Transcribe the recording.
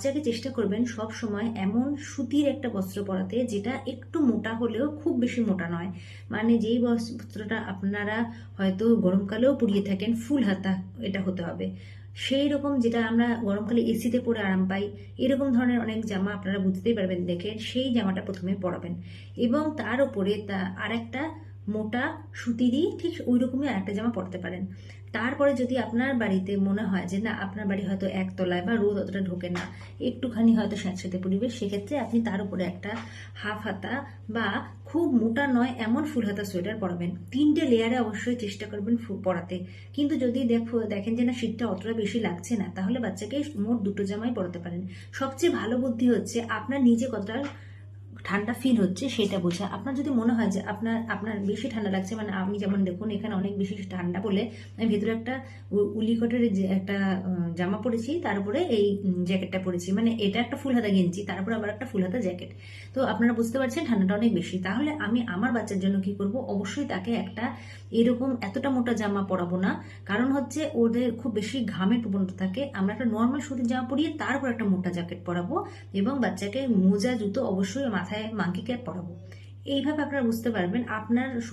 বাচ্চাকে চেষ্টা করবেন সব সময় এমন সুতির একটা বস্ত্র পরাতে যেটা একটু মোটা হলেও খুব বেশি মোটা নয়। মানে যেই বস্ত্রটা আপনারা হয়তো গরমকালেও পরিয়ে থাকেন, ফুল হাতা এটা হতে হবে। সেই রকম যেটা আমরা গরমকালে এসিতে পরে আরাম পাই, এরকম ধরনের অনেক জামা আপনারা বুঝতেই পারবেন দেখে, সেই জামাটা প্রথমে পরাবেন। এবং তার উপরে আরেকটা মোটা সুতিরই ঠিক ওই রকমই আরেকটা জামা পরতে পারেন। তারপরে যদি আপনার বাড়িতে মনে হয় যে না, আপনার বাড়ি হয়তো একতলায় বা রোদ অতটা ঢোকে না, একটুখানি হয়তো স্যাঁতস্যাঁতে পরিবেশ, সেক্ষেত্রে আপনি তার উপরে একটা হাফ হাতা বা খুব মোটা নয় এমন ফুল হাতা সোয়েটার পরাবেন। 3টে লেয়ারে অবশ্যই চেষ্টা করবেন পরাতে। কিন্তু যদি দেখেন যে না, শীতটা অতটা বেশি লাগছে না, তাহলে বাচ্চাকে মোট 2টো জামাই পরাতে পারেন। সবচেয়ে ভালো বুদ্ধি হচ্ছে আপনার নিজে কতটা ঠান্ডা ফিল হচ্ছে সেটা বোঝা। আপনার যদি মনে হয় যে আপনার আপনার বেশি ঠান্ডা লাগছে, মানে আমি যেমন দেখুন এখানে অনেক বেশি ঠান্ডা বলে আমি ভেতরে একটা উলিকটের যে একটা জামা পরেছি, তার উপরে এই জ্যাকেটটা পরেছি, মানে এটা একটা ফুল হাতা গেঞ্জি, তারপর আবার একটা ফুল হাতা জ্যাকেট। তো আপনারা বুঝতে পারছেন ঠান্ডাটা অনেক বেশি। তাহলে আমি আমার বাচ্চার জন্য কি করব, অবশ্যই তাকে একটা এরকম এতটা মোটা জামা পরাবো না। কারণ হচ্ছে ওদের খুব বেশি ঘামের প্রবণতা থাকে। আমরা একটা নর্মাল সুতির জামা পরিয়ে তারপর একটা মোটা জ্যাকেট পরাবো, এবং বাচ্চাকে মোজা জুতো অবশ্যই মাথায় মাঙ্কি ক্যাপ পরাবো। এইভাবে আপনারা বুঝতে পারবেন আপনার